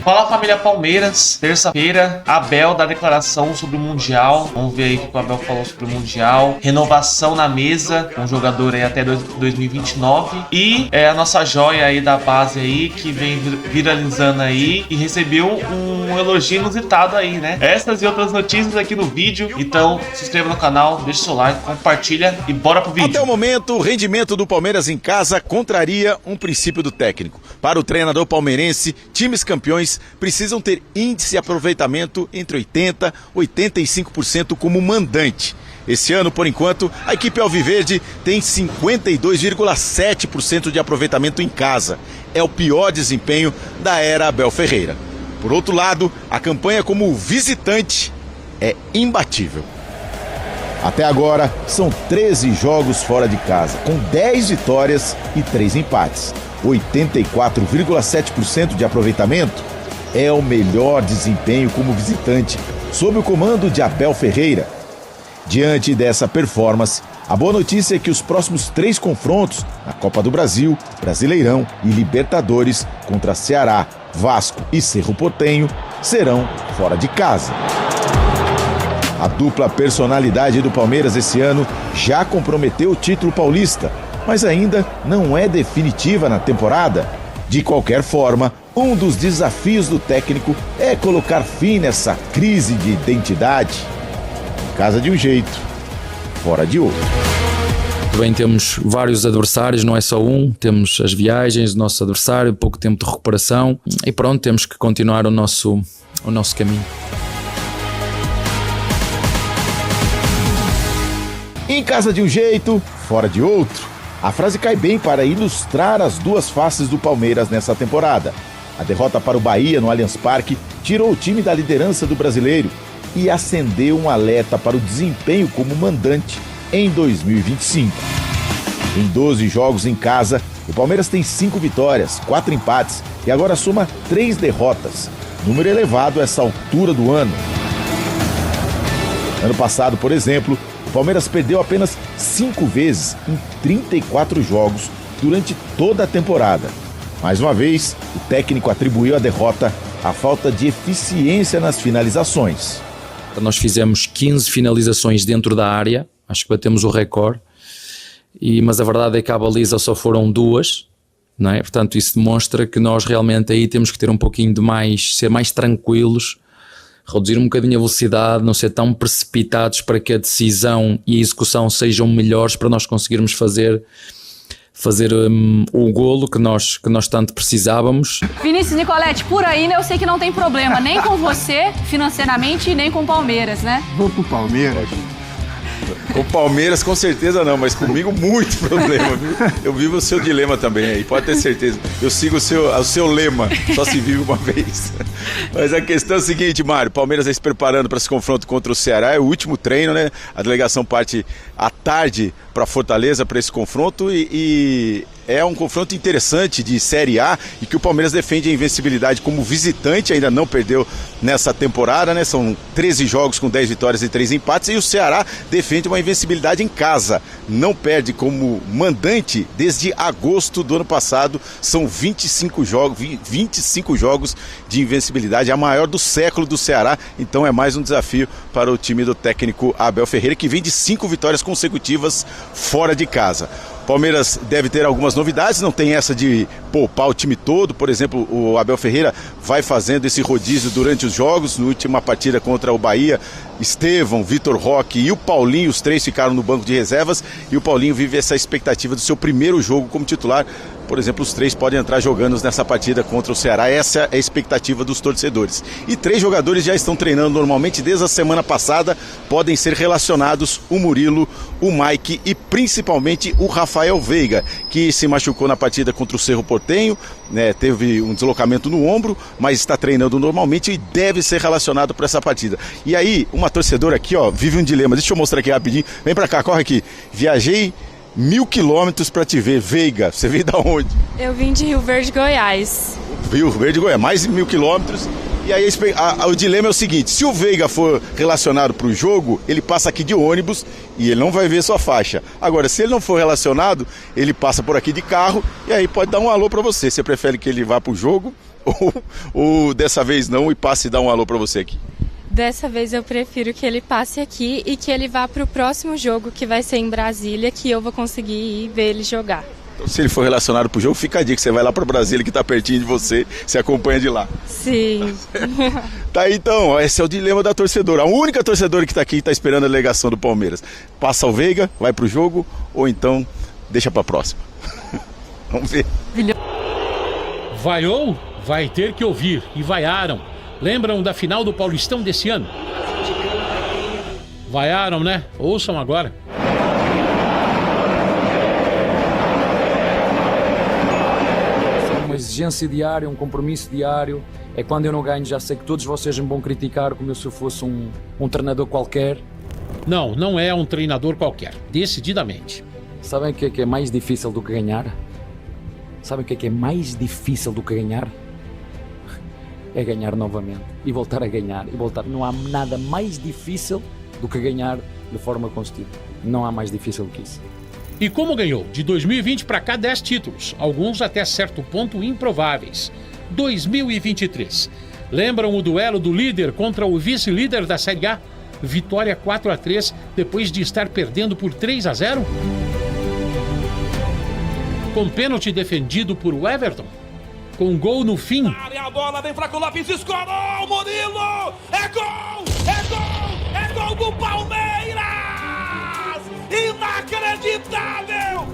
Fala, família Palmeiras, terça-feira, Abel dá declaração sobre o Mundial. Vamos ver aí o que o Abel falou sobre o Mundial. Renovação na mesa, com um jogador aí até 2029. E a nossa joia aí da base aí, que vem viralizando aí e recebeu um elogio inusitado aí, né? Essas e outras notícias aqui no vídeo. Então, se inscreva no canal, deixa o seu like, compartilha e bora pro vídeo. Até o momento, o rendimento do Palmeiras em casa contraria um princípio do técnico. Para o treinador palmeirense, times campeões precisam ter índice de aproveitamento entre 80% e 85% como mandante. Esse ano, por enquanto, a equipe alviverde tem 52,7% de aproveitamento em casa. É o pior desempenho da era Abel Ferreira. Por outro lado, a campanha como visitante é imbatível. Até agora, são 13 jogos fora de casa, com 10 vitórias e 3 empates. 84,7% de aproveitamento é o melhor desempenho como visitante, sob o comando de Abel Ferreira. Diante dessa performance, a boa notícia é que os próximos 3 confrontos na Copa do Brasil, Brasileirão e Libertadores contra Ceará, Vasco e Cerro Porteño serão fora de casa. A dupla personalidade do Palmeiras esse ano já comprometeu o título paulista, mas ainda não é definitiva na temporada. De qualquer forma, um dos desafios do técnico é colocar fim nessa crise de identidade. Em casa de um jeito, fora de outro. Bem, temos vários adversários, não é só um, temos as viagens do nosso adversário, pouco tempo de recuperação e pronto, temos que continuar o nosso caminho. Em casa de um jeito, fora de outro. A frase cai bem para ilustrar as duas faces do Palmeiras nessa temporada. A derrota para o Bahia no Allianz Parque tirou o time da liderança do Brasileiro e acendeu um alerta para o desempenho como mandante em 2025. Em 12 jogos em casa, o Palmeiras tem 5 vitórias, 4 empates e agora soma 3 derrotas, número elevado a essa altura do ano. Ano passado, por exemplo, o Palmeiras perdeu apenas 5 vezes em 34 jogos durante toda a temporada. Mais uma vez, o técnico atribuiu a derrota à falta de eficiência nas finalizações. Nós fizemos 15 finalizações dentro da área, acho que batemos o recorde, mas a verdade é que à baliza só foram 2, não é? Portanto, isso demonstra que nós realmente aí temos que ter um pouquinho de ser mais tranquilos, reduzir um bocadinho a velocidade, não ser tão precipitados para que a decisão e a execução sejam melhores para nós conseguirmos fazer o golo que nós tanto precisávamos. Vinícius Nicoletti, por aí eu sei que não tem problema, nem com você financeiramente e nem com o Palmeiras, né? Vou pro Palmeiras. Com o Palmeiras com certeza não, mas comigo muito problema, viu? Eu vivo o seu dilema também aí, pode ter certeza. Eu sigo o seu lema, só se vive uma vez. Mas a questão é a seguinte, Mário, Palmeiras vai se preparando para esse confronto contra o Ceará, é o último treino, né? A delegação parte à tarde para Fortaleza para esse confronto e é um confronto interessante de Série A e que o Palmeiras defende a invencibilidade como visitante, ainda não perdeu nessa temporada, né? São 13 jogos com 10 vitórias e 3 empates e o Ceará defende uma invencibilidade em casa, não perde como mandante desde agosto do ano passado, são 25 jogos de invencibilidade, a maior do século do Ceará, então é mais um desafio para o time do técnico Abel Ferreira, que vem de 5 vitórias consecutivas fora de casa. Palmeiras deve ter algumas novidades, não tem essa de poupar o time todo, por exemplo, o Abel Ferreira vai fazendo esse rodízio durante os jogos, na última partida contra o Bahia, Estevão, Vitor Roque e o Paulinho, os 3 ficaram no banco de reservas e o Paulinho vive essa expectativa do seu primeiro jogo como titular. Por exemplo, os 3 podem entrar jogando nessa partida contra o Ceará, essa é a expectativa dos torcedores. E 3 jogadores já estão treinando normalmente desde a semana passada, podem ser relacionados o Murilo, o Mike e principalmente o Rafael Veiga, que se machucou na partida contra o Cerro Porteño, né, teve um deslocamento no ombro, mas está treinando normalmente e deve ser relacionado para essa partida. E aí, uma torcedora aqui, ó, vive um dilema, deixa eu mostrar aqui rapidinho, vem para cá, corre aqui, viajei 1000 quilômetros para te ver. Veiga, você veio da onde? Eu vim de Rio Verde, Goiás. Rio Verde, Goiás, mais de 1000 quilômetros. E aí o dilema é o seguinte, se o Veiga for relacionado para o jogo, ele passa aqui de ônibus e ele não vai ver sua faixa. Agora, se ele não for relacionado, ele passa por aqui de carro e aí pode dar um alô para você. Você prefere que ele vá para o jogo ou dessa vez não e passe e dar um alô para você aqui? Dessa vez eu prefiro que ele passe aqui e que ele vá para o próximo jogo, que vai ser em Brasília, que eu vou conseguir ir ver ele jogar. Então, se ele for relacionado pro jogo, fica a dica, você vai lá para Brasília, que tá pertinho de você, você acompanha de lá. Sim. Tá aí, então, esse é o dilema da torcedora. A única torcedora que tá aqui tá esperando a delegação do Palmeiras. Passa o Veiga, vai pro jogo, ou então deixa pra próxima. Vamos ver. Vaiou? Vai ter que ouvir. E vaiaram. Lembram da final do Paulistão desse ano? Vaiaram, né? Ouçam agora. Uma exigência diária, um compromisso diário. É quando eu não ganho, já sei que todos vocês me vão criticar como se eu fosse um treinador qualquer. Não, não é um treinador qualquer. Decididamente. Sabem o que é mais difícil do que ganhar? Sabem o que é mais difícil do que ganhar? É ganhar novamente e voltar a ganhar e voltar. Não há nada mais difícil do que ganhar de forma consecutiva. Não há mais difícil do que isso. E como ganhou? De 2020 para cá 10 títulos, alguns até certo ponto improváveis. 2023. Lembram o duelo do líder contra o vice-líder da Série A? Vitória 4-3 depois de estar perdendo por 3-0? Com pênalti defendido por Everton? Com gol no fim? A bola vem Flaco Lopes, escorou, Murilo! É gol! É gol! É gol do Palmeiras! Inacreditável!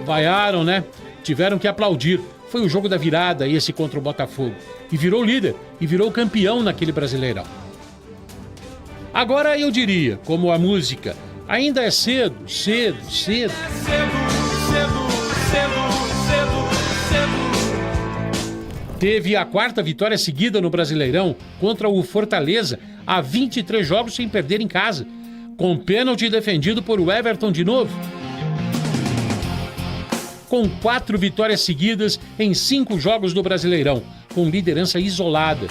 Vaiaram, né? Tiveram que aplaudir. Foi o jogo da virada, esse contra o Botafogo. E virou líder, e virou campeão naquele Brasileirão. Agora eu diria, como a música, ainda é cedo, cedo, cedo. Teve a 4ª vitória seguida no Brasileirão contra o Fortaleza, há 23 jogos sem perder em casa, com pênalti defendido por Everton de novo. Com 4 vitórias seguidas em 5 jogos do Brasileirão, com liderança isolada.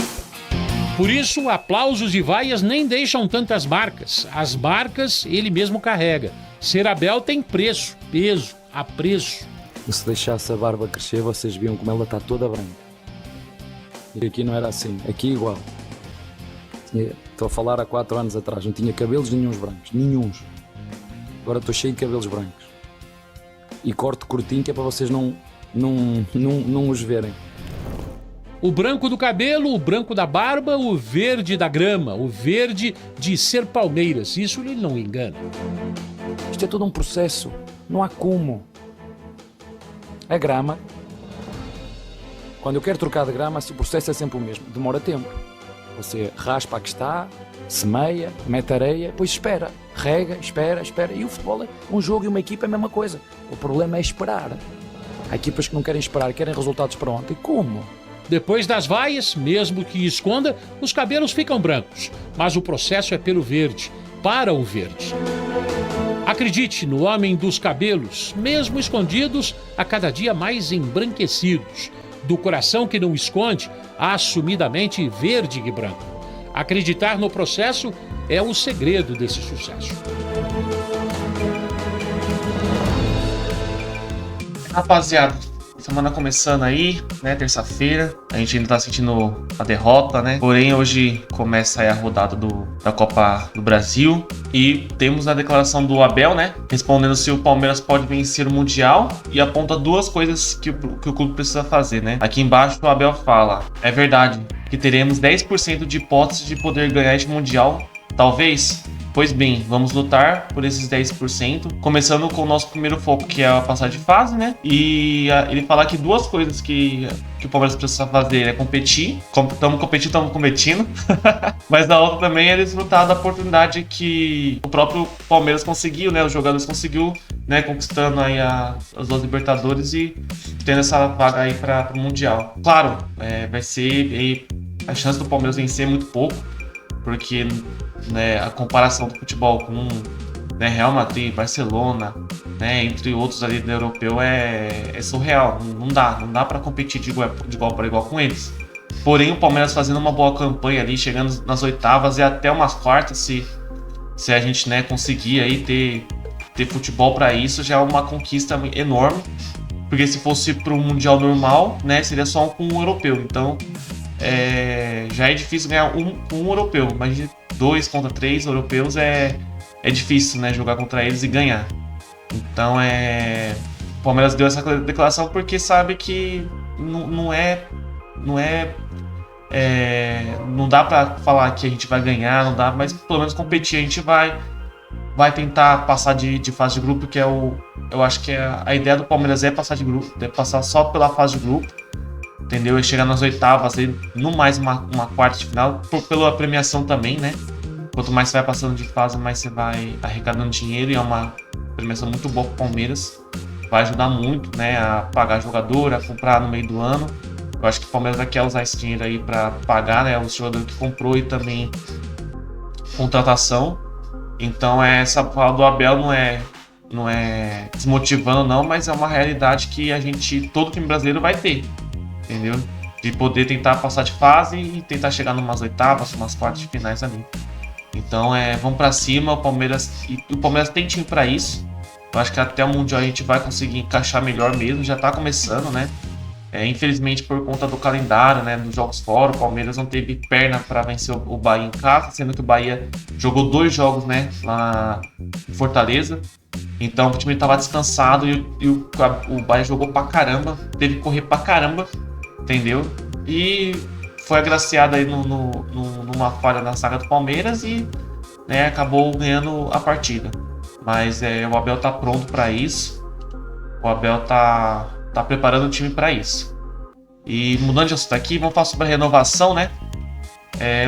Por isso, aplausos e vaias nem deixam tantas marcas. As marcas ele mesmo carrega. Ser Abel tem preço, peso, apreço. E se deixasse a barba crescer, vocês viam como ela está toda branca. E aqui não era assim, aqui igual. Estou a falar há 4 anos atrás, não tinha cabelos nenhuns brancos, nenhuns. Agora estou cheio de cabelos brancos. E corto curtinho que é para vocês não os verem. O branco do cabelo, o branco da barba, o verde da grama, o verde de ser Palmeiras. Isso ele não engana. Isto é todo um processo, não há como. A grama, quando eu quero trocar de grama, o processo é sempre o mesmo, demora tempo. Você raspa a que está, semeia, mete areia, depois espera, rega, espera. E o futebol é um jogo e uma equipa é a mesma coisa. O problema é esperar. Há equipas que não querem esperar, querem resultados para ontem. Como? Depois das vaias, mesmo que esconda, os cabelos ficam brancos. Mas o processo é pelo verde, para o verde. Acredite no homem dos cabelos, mesmo escondidos, a cada dia mais embranquecidos. Do coração que não esconde, assumidamente verde e branco. Acreditar no processo é o segredo desse sucesso. Rapaziada, semana começando aí, né, terça-feira, a gente ainda tá sentindo a derrota, né, porém hoje começa aí a rodada da Copa do Brasil e temos a declaração do Abel, né, respondendo se o Palmeiras pode vencer o Mundial e aponta 2 coisas que o clube precisa fazer, né. Aqui embaixo o Abel fala, é verdade que teremos 10% de hipótese de poder ganhar este Mundial, talvez? Pois bem, vamos lutar por esses 10%, começando com o nosso primeiro foco, que é a passagem de fase, né? E ele fala que 2 coisas que o Palmeiras precisa fazer é competir. Estamos competindo. Mas a outra também é desfrutar da oportunidade que o próprio Palmeiras conseguiu, né? Os jogadores conseguiu, né? Conquistando aí as 2 Libertadores e tendo essa vaga aí para o Mundial. Claro, vai ser a chance do Palmeiras vencer muito pouco, porque, né, a comparação do futebol com, né, Real Madrid, Barcelona, né, entre outros ali do europeu é surreal. Não dá para competir de igual para igual com eles. Porém, o Palmeiras fazendo uma boa campanha ali, chegando nas oitavas e até umas quartas, se a gente, né, conseguir aí ter futebol para isso, já é uma conquista enorme. Porque se fosse para um Mundial normal, né, seria só com um europeu. Então, já é difícil ganhar com um europeu. Mas 2 contra 3 europeus é difícil, né, jogar contra eles e ganhar. Então, o Palmeiras deu essa declaração porque sabe que não dá para falar que a gente vai ganhar, não dá, mas pelo menos competir a gente vai tentar passar de fase de grupo, que eu acho que a ideia do Palmeiras é passar de grupo, é passar só pela fase de grupo, entendeu? E chegar nas oitavas, no mais uma quarta de final, pela premiação também, né? Quanto mais você vai passando de fase, mais você vai arrecadando dinheiro, e é uma premiação muito boa pro Palmeiras. Vai ajudar muito, né, a pagar jogador, a comprar no meio do ano. Eu acho que o Palmeiras vai querer usar esse dinheiro aí para pagar, né, os jogadores que comprou e também contratação. Então essa fala do Abel não é desmotivando não, mas é uma realidade que todo time brasileiro vai ter, entendeu? De poder tentar passar de fase e tentar chegar numas oitavas, umas quartas de finais ali. Então vamos para cima, o Palmeiras tem time para isso. Eu acho que até o Mundial a gente vai conseguir encaixar melhor mesmo, já tá começando, né? Infelizmente, por conta do calendário, né, dos jogos fora, o Palmeiras não teve perna para vencer o Bahia em casa, sendo que o Bahia jogou 2 jogos, né, lá em Fortaleza. Então o time estava descansado e o Bahia jogou pra caramba, teve que correr pra caramba, entendeu? E foi agraciado aí numa falha na zaga do Palmeiras e, né, acabou ganhando a partida. Mas o Abel tá pronto para isso. O Abel tá preparando o time para isso. E mudando de assunto aqui, vamos falar sobre a renovação, né?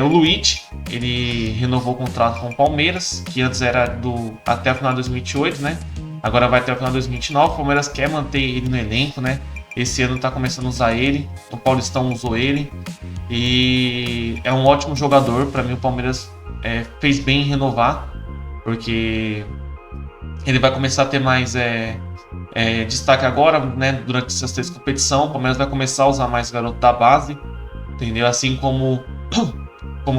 O Luiz, ele renovou o contrato com o Palmeiras, que antes era até o final de 2028, né? Agora vai até o final de 2029. O Palmeiras quer manter ele no elenco, né? Esse ano tá começando a usar ele. O Paulistão usou ele. E é um ótimo jogador. Para mim, o Palmeiras fez bem em renovar, porque ele vai começar a ter mais destaque agora, né, durante essas 3 competições. O Palmeiras vai começar a usar mais garoto da base, entendeu? Assim como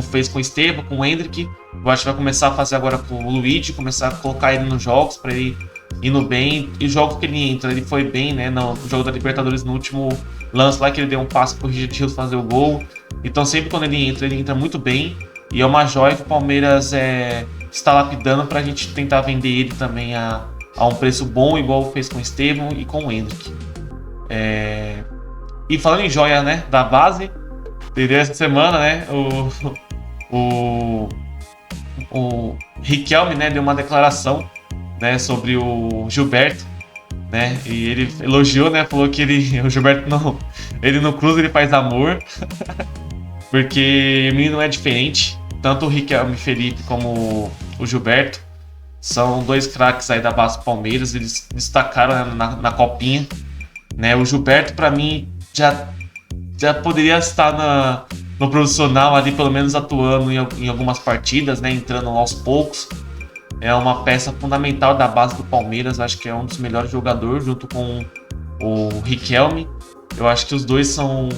fez com o Esteban, com o Hendrick. Eu acho que vai começar a fazer agora com o Luiz, começar a colocar ele nos jogos para ele indo bem. E os jogos que ele entra, ele foi bem, né? No jogo da Libertadores, no último lance lá, que ele deu um passe pro Richard fazer o gol. Então sempre quando ele entra muito bem. E é uma joia que o Palmeiras está lapidando pra gente tentar vender ele também a um preço bom, igual fez com o Esteban e com o Hendrick. E falando em joia, né, da base, entendeu? Essa semana, né, o Riquelme, né, deu uma declaração, né, sobre o Gilberto, né, e ele elogiou, né, falou que o Gilberto ele não cruza, ele faz amor, porque o menino é diferente. Tanto o Riquelme Felipe como o Gilberto são 2 craques aí da base do Palmeiras. Eles destacaram, né, na copinha, né? O Gilberto, para mim, já poderia estar no profissional ali, pelo menos atuando em algumas partidas, né? Entrando aos poucos. É uma peça fundamental da base do Palmeiras. Acho que é um dos melhores jogadores, junto com o Riquelme. Eu acho que os dois são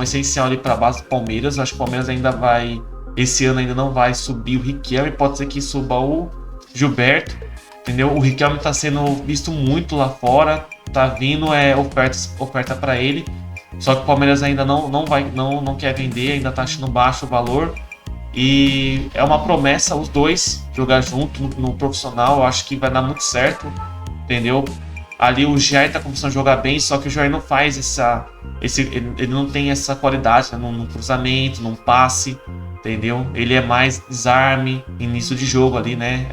essenciais ali para a base do Palmeiras. Eu acho que o Palmeiras esse ano ainda não vai subir o Riquelme, pode ser que suba o Gilberto, entendeu? O Riquelme está sendo visto muito lá fora, tá vindo oferta para ele, só que o Palmeiras ainda não quer vender, ainda tá achando baixo o valor, e é uma promessa os dois jogar junto no profissional. Eu acho que vai dar muito certo, entendeu? Ali o Jair tá começando a jogar bem, só que o Jair não faz ele não tem essa qualidade, né, no cruzamento, num passe, entendeu? Ele é mais desarme, início de jogo ali, né?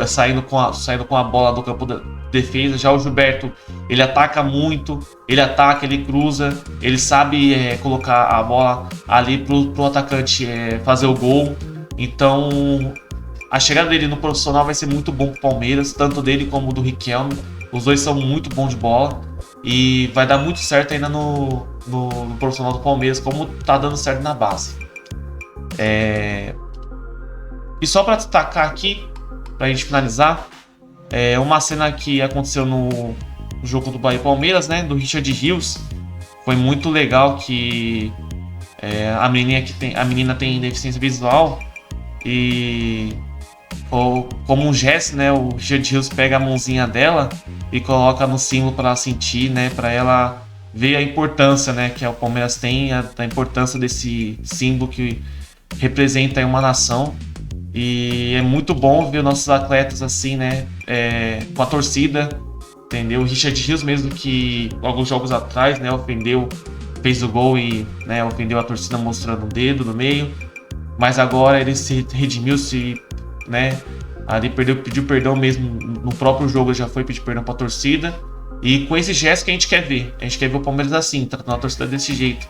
Saindo com a bola do campo da defesa. Já o Gilberto, ele ataca muito, ele cruza, ele sabe colocar a bola ali pro atacante fazer o gol. Então a chegada dele no profissional vai ser muito bom pro Palmeiras, tanto dele como do Riquelme. Os dois são muito bons de bola e vai dar muito certo ainda no profissional do Palmeiras, como tá dando certo na base. E só para destacar aqui, pra gente finalizar, uma cena que aconteceu no jogo do Bahia e Palmeiras, né, do Richard Rios, foi muito legal que a menina tem deficiência visual e como um gesto, né, o Richard Rios pega a mãozinha dela e coloca no símbolo para ela sentir, né, para ela ver a importância, né, que o Palmeiras tem, a importância desse símbolo que representa uma nação. E é muito bom ver nossos atletas assim, né, com a torcida, entendeu? O Richard Rios mesmo, que alguns jogos atrás, né, fez o gol e, né, ofendeu a torcida mostrando o dedo no meio, mas agora ele se redimiu, né, ali pediu perdão mesmo no próprio jogo, ele já foi pedir perdão pra torcida, e com esse gesto que a gente quer ver o Palmeiras assim, tratando a torcida desse jeito,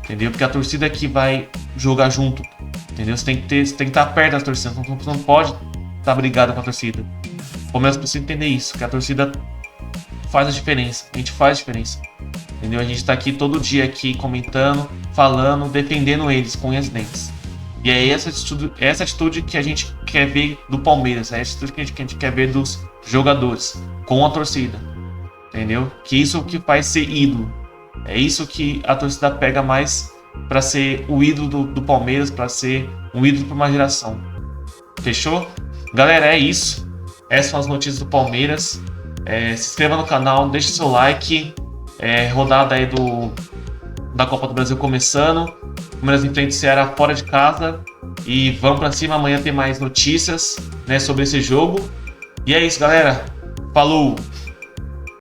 entendeu? Porque a torcida é que vai jogar junto, entendeu? Você tem que estar perto da torcida, você não pode estar brigado com a torcida. O Palmeiras precisa entender isso, que a torcida faz a diferença, a gente faz a diferença, entendeu? A gente tá aqui todo dia aqui comentando, falando, defendendo eles com unhas e dentes. E é essa atitude que a gente quer ver do Palmeiras, é essa atitude que a gente quer ver dos jogadores, com a torcida, entendeu? Que isso que faz ser ídolo. É isso que a torcida pega mais para ser o ídolo do Palmeiras, para ser um ídolo para uma geração. Fechou? Galera, é isso. Essas são as notícias do Palmeiras. Se inscreva no canal, deixe seu like. Rodada aí da Copa do Brasil começando. Palmeiras enfrenta o Ceará fora de casa. E vamos pra cima, amanhã tem mais notícias, né, sobre esse jogo. E é isso, galera. Falou!